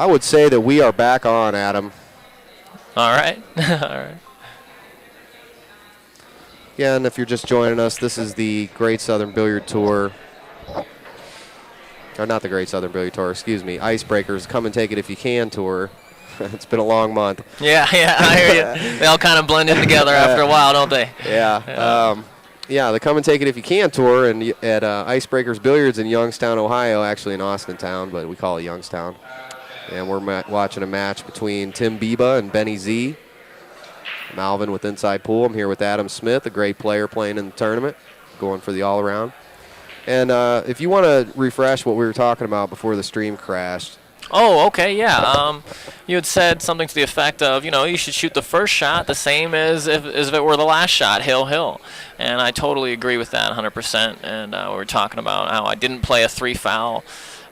I would say that we are back on, Adam. All right. All right. Yeah, and if you're just joining us, this is the Great Southern Billiard Tour. Or not the Great Southern Billiard Tour, excuse me. Icebreakers, Come and Take It If You Can tour. It's been a long month. Yeah, I hear you. They all kind of blend in together after a while, don't they? Yeah. The Come and Take It If You Can tour and at Icebreakers Billiards in Youngstown, Ohio, actually in Austintown, but we call it Youngstown. And we're watching a match between Tim Bebe and Benny Z. I'm Alvin with Inside Pool. I'm here with Adam Smith, a great player playing in the tournament, going for the all-around. And if you want to refresh what we were talking about before the stream crashed. Oh, okay, yeah. You had said something to the effect of, you should shoot the first shot the same as if it were the last shot, hill. And I totally agree with that 100%. And we were talking about how I didn't play a 3-foul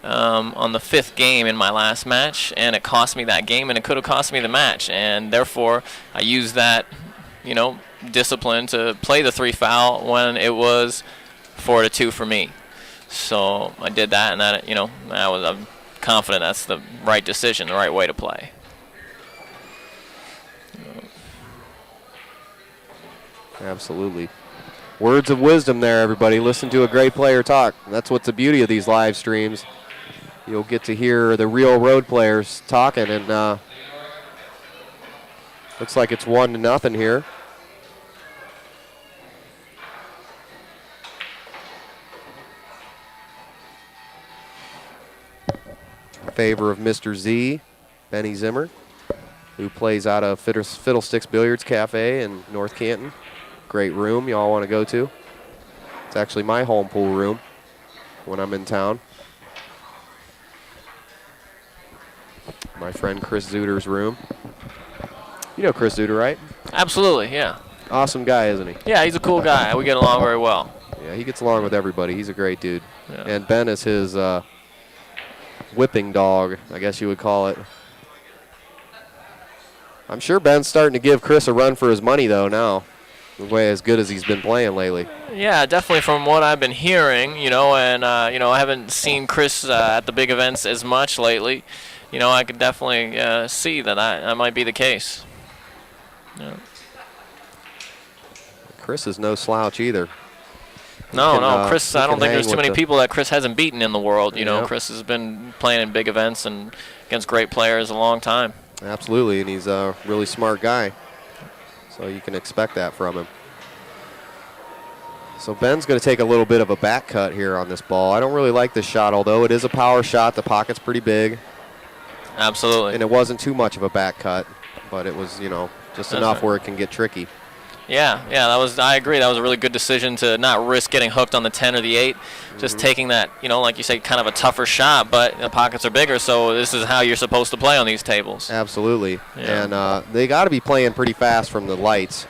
on the 5th game in my last match, and it cost me that game, and it could have cost me the match. And therefore, I used that, discipline to play the 3-foul when it was 4-2 for me. So I did that, and that, I'm confident that's the right decision, the right way to play. Absolutely. Words of wisdom there, everybody. Listen to a great player talk. That's what's the beauty of these live streams. You'll get to hear the real road players talking, and looks like it's 1-0 here. In favor of Mr. Z, Benny Zimmer, who plays out of Fiddlesticks Billiards Cafe in North Canton. Great room you all want to go to. It's actually my home pool room when I'm in town. My friend Chris Zuter's room. You know Chris Zuter, right? Absolutely, yeah. Awesome guy, isn't he? Yeah, he's a cool guy. We get along very well. Yeah, he gets along with everybody. He's a great dude. Yeah. And Ben is his whipping dog, I guess you would call it. I'm sure Ben's starting to give Chris a run for his money, though, now. The way as good as he's been playing lately. Yeah, definitely from what I've been hearing, and, I haven't seen Chris at the big events as much lately. I could definitely see that might be the case. Yeah. Chris is no slouch either. No, Chris, I don't think there's too many the people that Chris hasn't beaten in the world. Yeah. Chris has been playing in big events and against great players a long time. Absolutely, and he's a really smart guy. So you can expect that from him. So Ben's going to take a little bit of a back cut here on this ball. I don't really like this shot, although it is a power shot. The pocket's pretty big. Absolutely. And it wasn't too much of a back cut, but it was, just enough where it can get tricky. Yeah, I agree. That was a really good decision to not risk getting hooked on the 10 or the 8. Just taking that, like you say, kind of a tougher shot, but the pockets are bigger, so this is how you're supposed to play on these tables. Absolutely. Yeah. And they got to be playing pretty fast from the lights.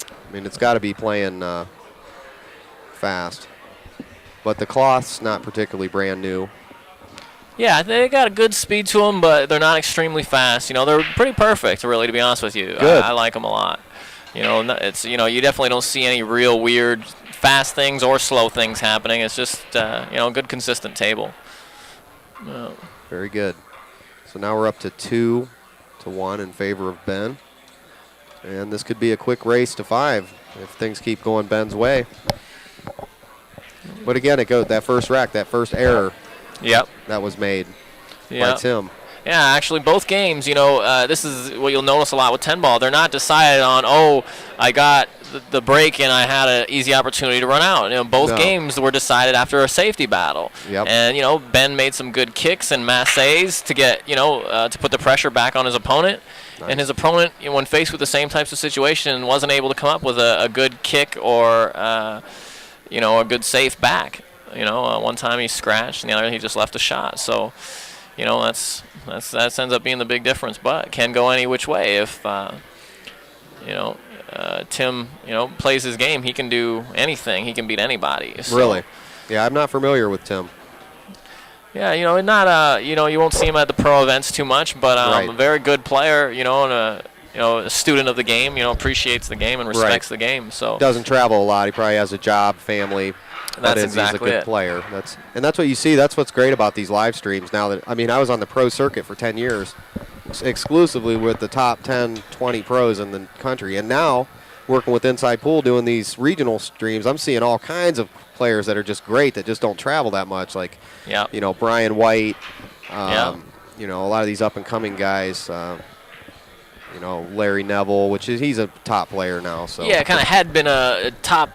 I mean, it's got to be playing fast. But the cloth's not particularly brand new. Yeah, they got a good speed to them, but they're not extremely fast. They're pretty perfect, really, to be honest with you. Good. I like them a lot. It's you definitely don't see any real weird fast things or slow things happening. It's just a good consistent table. Very good. So now we're up to 2-1 in favor of Ben. And this could be a quick race to 5 if things keep going Ben's way. But again, that first rack, that first error. Yep. That was made by Tim. Yeah, actually, both games, this is what you'll notice a lot with 10-ball. They're not decided on, I got the break and I had an easy opportunity to run out. Both games were decided after a safety battle. Yep. And, Ben made some good kicks and masses to get, to put the pressure back on his opponent. Nice. And his opponent, when faced with the same types of situation, wasn't able to come up with a good kick or, a good safe back. One time he scratched, and the other he just left a shot. So, that ends up being the big difference. But it can go any which way if, Tim, plays his game. He can do anything. He can beat anybody. So. Really? Yeah, I'm not familiar with Tim. Yeah, not you won't see him at the pro events too much, but right. A very good player, and a student of the game, appreciates the game and respects the game. So doesn't travel a lot. He probably has a job, family. That's He's a exactly good it. player. That's what you see. That's what's great about these live streams now. That I mean, I was on the pro circuit for 10 years, exclusively with the top 10, 20 pros in the country, and now working with Inside Pool doing these regional streams, I'm seeing all kinds of players that are just great that just don't travel that much, like Brian White, a lot of these up and coming guys. Larry Neville, he's a top player now. So yeah, kind of had been a top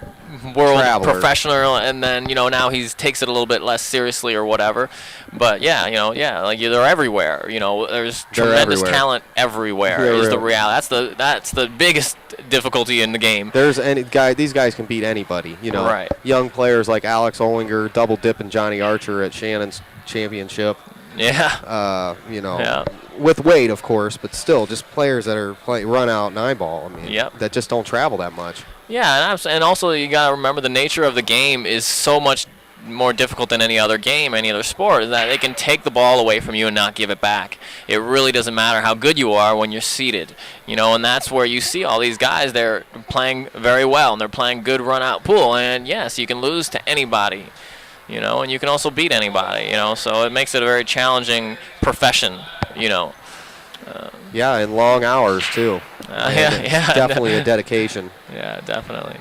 world Traveler. professional, and then now he takes it a little bit less seriously or whatever. But like they're everywhere. There's tremendous talent everywhere. Is the reality. That's the biggest difficulty in the game. These guys can beat anybody. Right. Young players like Alex Ollinger, double dipping Johnny Archer at Shannon's championship. Yeah. With weight, of course, but still, just players that are run out and eyeball. I mean, that just don't travel that much. Yeah, and also you got to remember the nature of the game is so much more difficult than any other game, any other sport, that they can take the ball away from you and not give it back. It really doesn't matter how good you are when you're seated, and that's where you see all these guys. They're playing very well, and they're playing good run-out pool, and yes, you can lose to anybody. And you can also beat anybody, so it makes it a very challenging profession, and long hours, too. Definitely a dedication. Yeah, definitely.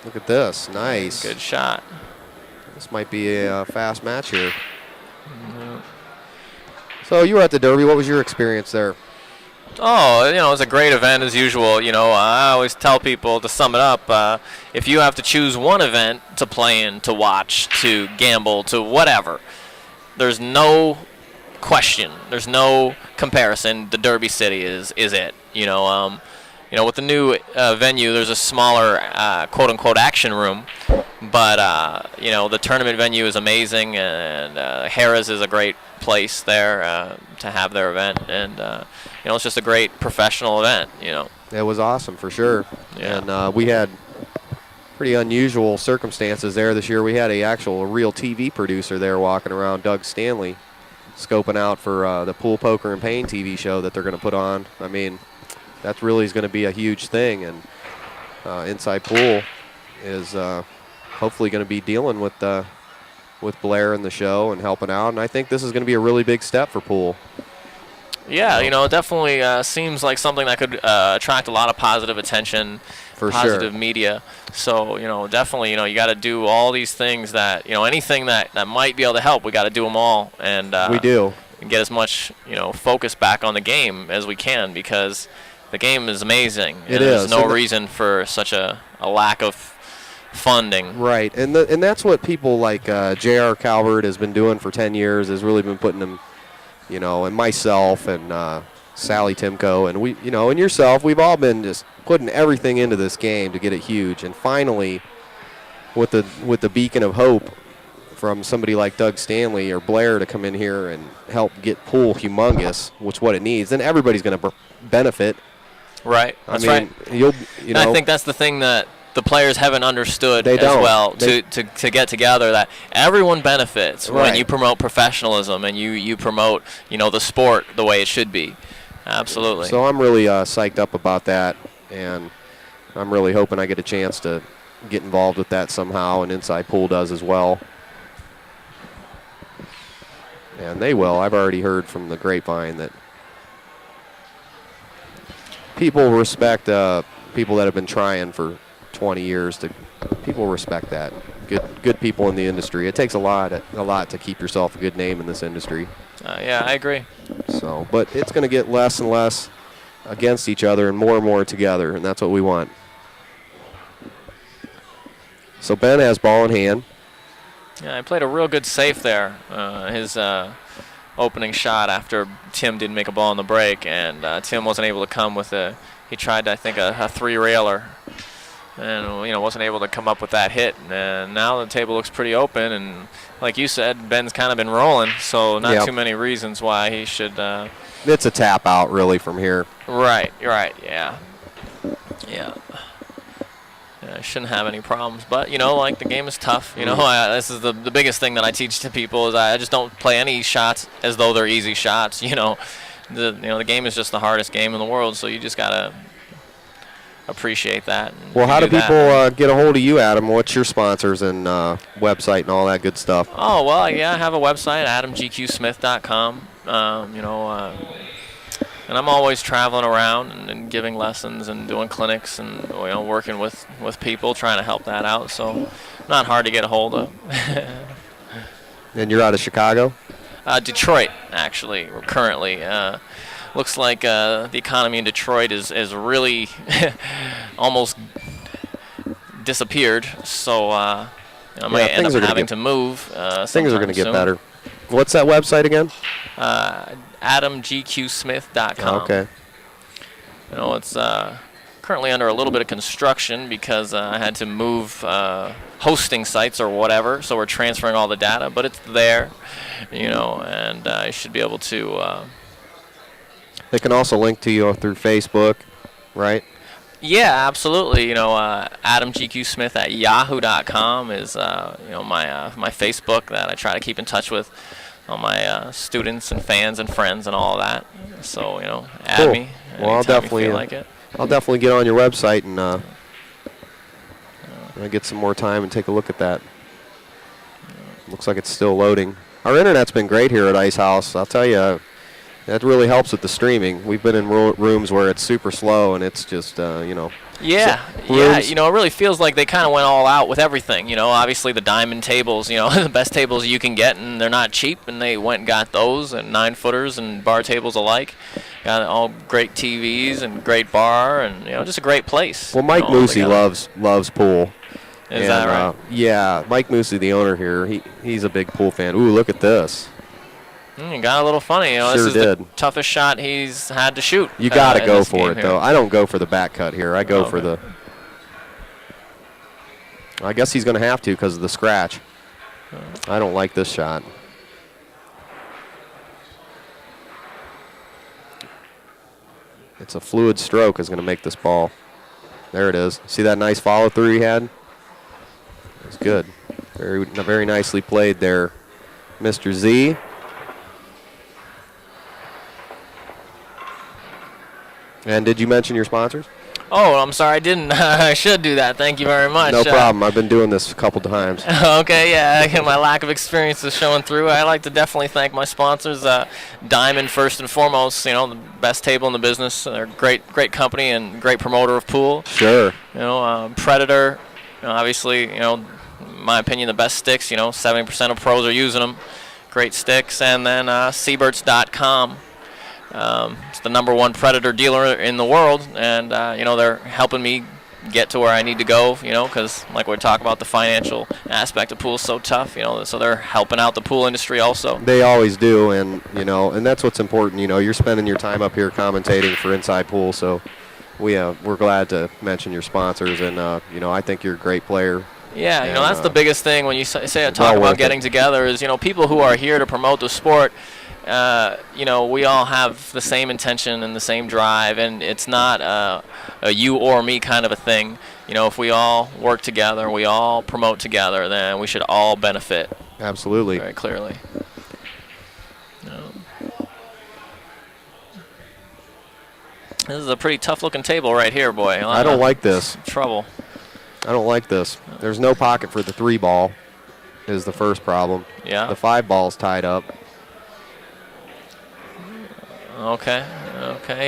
Look at this. Nice. Good shot. This might be a fast match here. Mm-hmm. So you were at the Derby. What was your experience there? Oh, it was a great event as usual. I always tell people, to sum it up, if you have to choose one event to play in, to watch, to gamble, to whatever, there's no question. There's no comparison. The Derby City is it. With the new venue, there's a smaller quote-unquote action room, but the tournament venue is amazing, and Harrah's is a great place there to have their event, and it's just a great professional event. It was awesome for sure. Yeah. And we had pretty unusual circumstances there this year. We had a real TV producer there walking around, Doug Stanley, scoping out for the Pool, Poker, and Pain TV show that they're going to put on. I mean, that really is going to be a huge thing, and Inside Pool is hopefully going to be dealing with Blair in the show and helping out, and I think this is going to be a really big step for Pool. Yeah, it definitely seems like something that could attract a lot of positive attention, positive media. So, definitely, you got to do all these things that, anything that might be able to help, we got to do them all. And we do. And get as much, focus back on the game as we can, because the game is amazing. It is. There's no reason for such a lack of funding. Right, and that's what people like J.R. Calvert has been doing for 10 years, has really been putting them, and myself and Sally Timko and we, and yourself, we've all been just putting everything into this game to get it huge. And finally, with the beacon of hope from somebody like Doug Stanley or Blair to come in here and help get Pool humongous, which what it needs, then everybody's going to benefit. Right, that's right. And I think that's the thing that the players haven't understood well to get together, that everyone benefits when you promote professionalism and you promote the sport the way it should be. Absolutely. So I'm really psyched up about that, and I'm really hoping I get a chance to get involved with that somehow, and Inside Pool does as well. And they will. I've already heard from the grapevine that people respect people that have been trying for 20 years. People respect that. Good people in the industry. It takes a lot to keep yourself a good name in this industry. Yeah, I agree. So, but it's going to get less and less against each other and more together, and that's what we want. So Ben has ball in hand. Yeah, I played a real good safe there. His opening shot after Tim didn't make a ball on the break, and Tim wasn't able to come with he tried, I think, a three-railer, and wasn't able to come up with that hit. And now the table looks pretty open, and like you said, Ben's kind of been rolling, so not too many reasons why he should. It's a tap out really from here. Right. Yeah. I shouldn't have any problems, but the game is tough. This is the biggest thing that I teach to people is I just don't play any shots as though they're easy shots. The game is just the hardest game in the world, so you just gotta appreciate that. Well, how do people get a hold of you, Adam? What's your sponsors and website and all that good stuff? Oh, well, yeah, I have a website, adamgqsmith.com. And I'm always traveling around and giving lessons and doing clinics and working with people, trying to help that out. So not hard to get a hold of. And you're out of Chicago? Detroit, actually, currently. Looks like the economy in Detroit is really almost disappeared. So I might end up having to move. Things are going to get better. What's that website again? AdamGQSmith.com. Okay. It's currently under a little bit of construction because I had to move hosting sites or whatever, so we're transferring all the data, but it's there, and I should be able to. They can also link to you through Facebook, right? Yeah, absolutely. AdamGQSmith@yahoo.com is my Facebook that I try to keep in touch with all my students and fans and friends and all of that. So add me. Well, I'll definitely get on your website and get some more time and take a look at that. Looks like it's still loading. Our internet's been great here at Ice House. I'll tell you, that really helps with the streaming. We've been in rooms where it's super slow and it's just Yeah, it really feels like they kind of went all out with everything. Obviously the diamond tables, the best tables you can get, and they're not cheap, and they went and got those, and 9-footers and bar tables alike. Got all great TVs and great bar, and just a great place. Well, Mike Moosey loves pool. Is that right? Yeah, Mike Moosey, the owner here, he's a big pool fan. Ooh, look at this. It got a little funny. This is the toughest shot he's had to shoot. You got to go for it, though. I don't go for the back cut here. I go for the... I guess he's going to have to because of the scratch. I don't like this shot. It's a fluid stroke is going to make this ball. There it is. See that nice follow-through he had? It's good. Very nicely played there, Mr. Z. And did you mention your sponsors? Oh, I'm sorry, I didn't. I should do that. Thank you very much. No problem. I've been doing this a couple times. Okay, yeah. My lack of experience is showing through. I like to definitely thank my sponsors. Diamond, first and foremost, the best table in the business. They're great company and great promoter of pool. Sure. Predator, obviously, in my opinion, the best sticks. 70% of pros are using them. Great sticks. And then Seaberts.com. It's the #1 Predator dealer in the world, and they're helping me get to where I need to go, because like we talk about, the financial aspect of pool is so tough, so they're helping out the pool industry also. They always do, and and that's what's important. You're spending your time up here commentating for Inside Pool, so we're glad to mention your sponsors, and I think you're a great player. Yeah, and, that's the biggest thing when you talk about getting together is people who are here to promote the sport. We all have the same intention and the same drive, and it's not a you or me kind of a thing. If we all work together, we all promote together, then we should all benefit. Absolutely. Very clearly. This is a pretty tough-looking table right here, boy. I don't like this. Trouble. I don't like this. There's no pocket for the 3 ball is the first problem. Yeah. The 5 ball's tied up. Okay.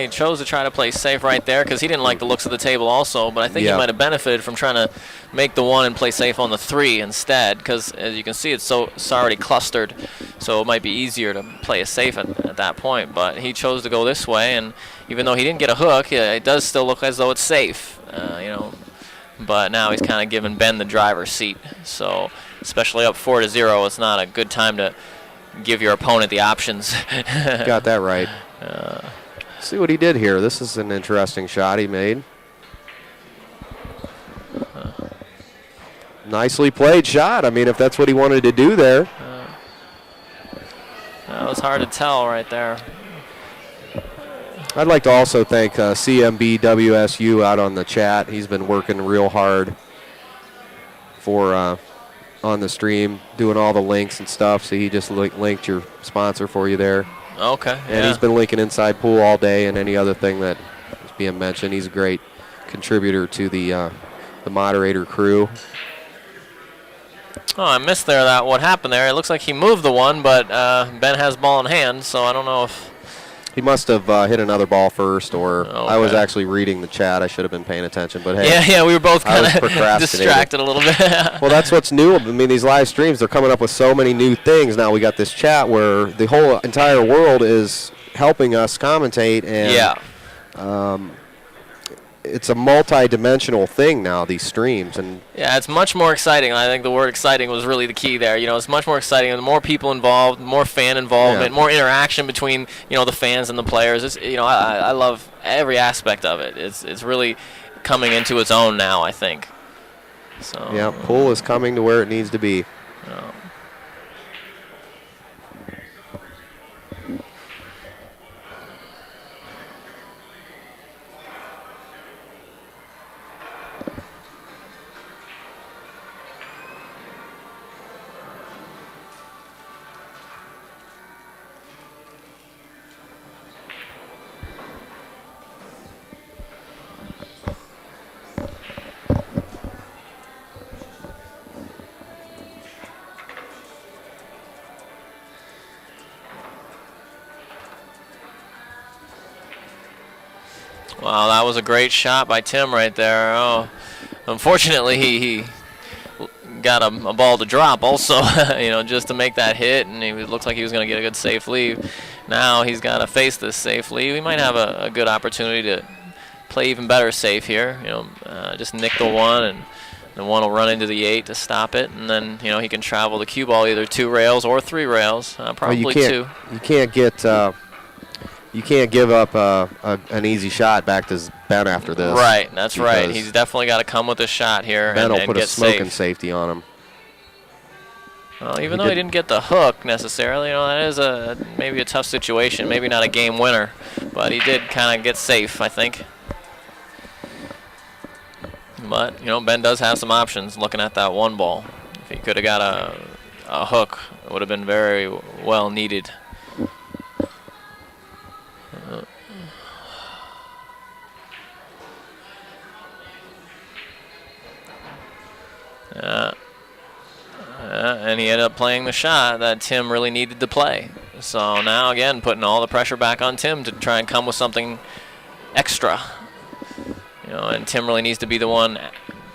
He chose to try to play safe right there because he didn't like the looks of the table also, but I think he might have benefited from trying to make the 1 and play safe on the 3 instead, because as you can see, it's already clustered, so it might be easier to play it safe at that point. But he chose to go this way, and even though he didn't get a hook, it does still look as though it's safe, But now he's kind of giving Ben the driver's seat, so especially up 4-0, it's not a good time to give your opponent the options. Got that right. See what he did here. This is an interesting shot he made. Nicely played shot. I mean, if that's what he wanted to do there. That was hard to tell right there. I'd like to also thank CMB WSU out on the chat. He's been working real hard for on the stream, doing all the links and stuff. So he just linked your sponsor for you there. Okay. And he's been linking Inside Pool all day and any other thing that is being mentioned. He's a great contributor to the moderator crew. Oh, I missed there what happened there. It looks like he moved the one, but Ben has ball in hand, so I don't know if... He must have hit another ball first, or Okay. I was actually reading the chat. I should have been paying attention, but hey. Yeah, we were both kind of procrastinating. distracted a little bit. Well, that's what's new. I mean, these live streams, they're coming up with so many new things. Now we got this chat where the whole entire world is helping us commentate, and it's a multi-dimensional thing now, these streams. And yeah, it's much more exciting. I think the word exciting was really the key there. It's much more exciting. The more people involved, more fan involvement, more interaction between, the fans and the players. It's, I love every aspect of it. It's really coming into its own now, I think. So yeah, pool is coming to where it needs to be. Wow, that was a great shot by Tim right there. Oh, unfortunately, he got a ball to drop also, just to make that hit, and it looks like he was going to get a good safe leave. Now he's got to face this safe leave. He might have a good opportunity to play even better safe here. Just nick the one, and the one will run into the 8 to stop it, and then he can travel the cue ball either 2 rails or 3 rails, probably 2. You can't give up an easy shot back to Ben after this. Right, that's right. He's definitely got to come with a shot here Ben will and put get a smoking safe. safety on him. Well, even though he didn't get the hook necessarily, that is maybe a tough situation, maybe not a game winner, but he did kind of get safe, I think. But Ben does have some options. Looking at that one ball, if he could have got a hook, it would have been very well needed. And he ended up playing the shot that Tim really needed to play. So now, again, putting all the pressure back on Tim to try and come with something extra. And Tim really needs to be the one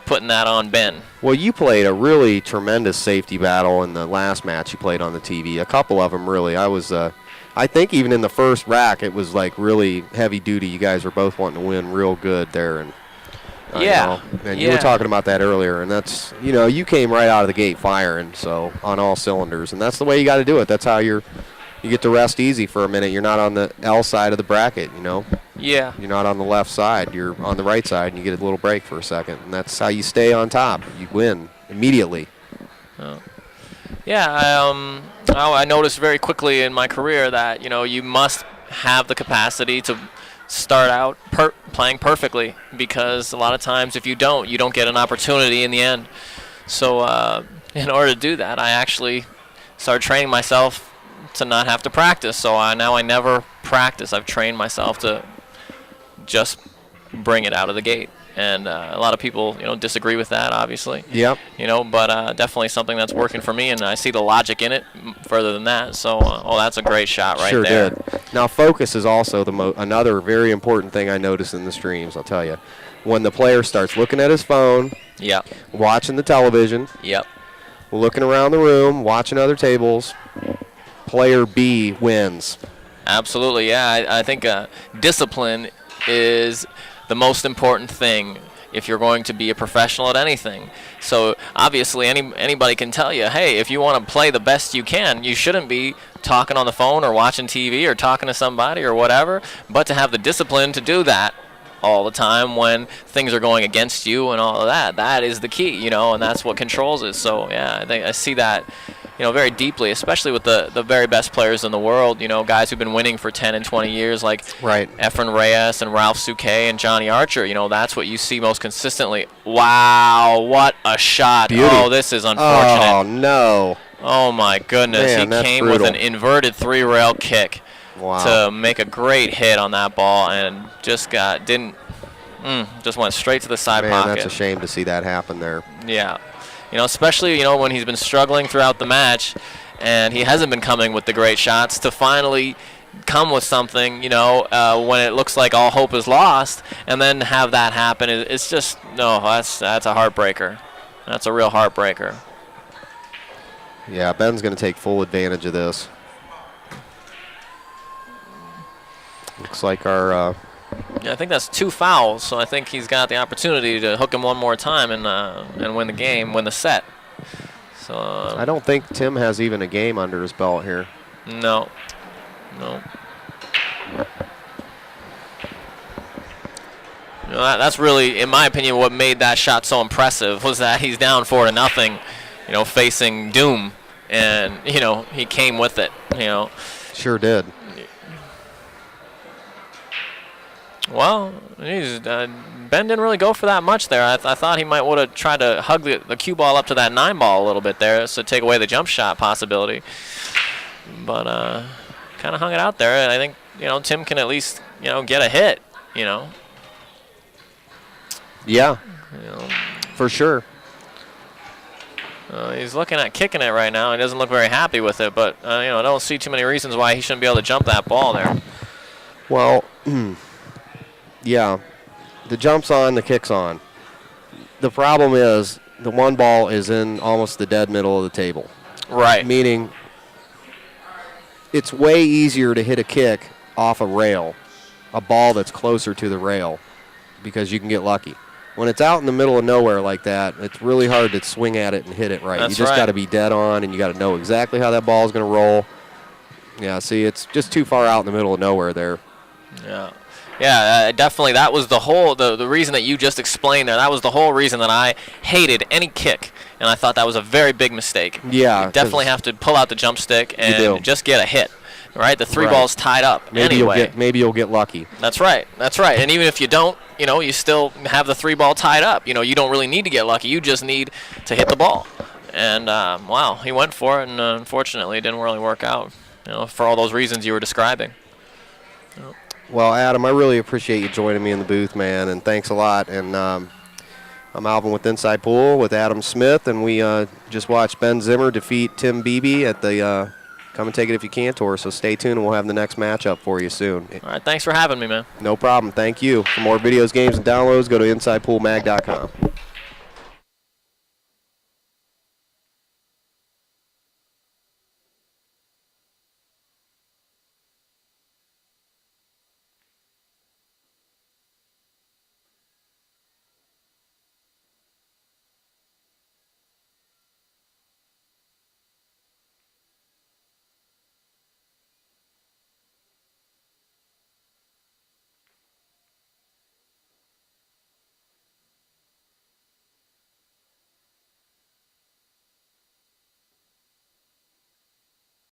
putting that on Ben. Well, you played a really tremendous safety battle in the last match you played on the TV. A couple of them, really. I think even in the first rack, it was like really heavy duty. You guys were both wanting to win real good there. And you were talking about that earlier, and that's, you came right out of the gate firing, so on all cylinders, and that's the way you got to do it. That's how you get to rest easy for a minute. You're not on the L side of the bracket, Yeah. You're not on the left side. You're on the right side, and you get a little break for a second, and that's how you stay on top. You win immediately. Oh. Yeah, I noticed very quickly in my career that, you must have the capacity to start out playing perfectly, because a lot of times if you don't get an opportunity in the end. So in order to do that, I actually started training myself to not have to practice. So now I never practice. I've trained myself to just bring it out of the gate. And a lot of people, disagree with that, obviously. Yep. But definitely something that's working for me, and I see the logic in it further than that. So, that's a great shot right there. Sure did. Now, focus is also another very important thing I notice in the streams, I'll tell you. When the player starts looking at his phone, watching the television, looking around the room, watching other tables, player B wins. Absolutely, yeah. I think discipline is the most important thing if you're going to be a professional at anything. So obviously anybody can tell you, hey, if you want to play the best you can, you shouldn't be talking on the phone or watching TV or talking to somebody or whatever, but to have the discipline to do that all the time when things are going against you and all of that is the key, and that's what controls it. So yeah, I think I see that very deeply, especially with the very best players in the world, guys who've been winning for 10 and 20 years, like Efren Reyes and Ralph Souquet and Johnny Archer. That's what you see most consistently. Wow, what a shot. Beauty. Oh, this is unfortunate. Oh, no. Oh, my goodness. Man, he came with an inverted 3-rail kick to make a great hit on that ball, and just didn't Just went straight to the side Man, pocket. that's a shame to see that happen there. Yeah. Especially, when he's been struggling throughout the match and he hasn't been coming with the great shots, to finally come with something, when it looks like all hope is lost, and then have that happen. It's just, no, that's a heartbreaker. That's a real heartbreaker. Yeah, Ben's going to take full advantage of this. Looks like our... Yeah, I think that's 2 fouls, so I think he's got the opportunity to hook him one more time and win the game, win the set. So I don't think Tim has even a game under his belt here. No. That's really, in my opinion, what made that shot so impressive, was that he's down 4-0, facing doom, and he came with it. Sure did. Well, Ben didn't really go for that much there. I thought he might would have tried to hug the cue ball up to that 9 ball a little bit there, so take away the jump shot possibility. But kind of hung it out there, and I think Tim can at least get a hit. Yeah. For sure. He's looking at kicking it right now. He doesn't look very happy with it, but I don't see too many reasons why he shouldn't be able to jump that ball there. Well. Yeah, the jump's on, the kick's on. The problem is the 1 ball is in almost the dead middle of the table. Right. Meaning it's way easier to hit a kick off a rail, a ball that's closer to the rail, because you can get lucky. When it's out in the middle of nowhere like that, it's really hard to swing at it and hit it right. That's you just got to be dead on, and you got to know exactly how that ball is going to roll. Yeah, see, it's just too far out in the middle of nowhere there. Yeah. Yeah, definitely. That was the whole the reason that you just explained there. That was the whole reason that I hated any kick, and I thought that was a very big mistake. Yeah, you definitely have to pull out the jump stick and just get a hit. Right, the 3 ball's tied up. Maybe you'll get lucky. That's right. And even if you don't, you still have the 3 ball tied up. You don't really need to get lucky. You just need to hit the ball. And wow, he went for it, and unfortunately, it didn't really work out. For all those reasons you were describing. Well, Adam, I really appreciate you joining me in the booth, man, and thanks a lot. And I'm Alvin with Inside Pool with Adam Smith, and we just watched Ben Zimmer defeat Tim Bebe at the Come and Take It If You Can tour, so stay tuned, and we'll have the next matchup for you soon. All right, thanks for having me, man. No problem. Thank you. For more videos, games, and downloads, go to InsidePoolMag.com.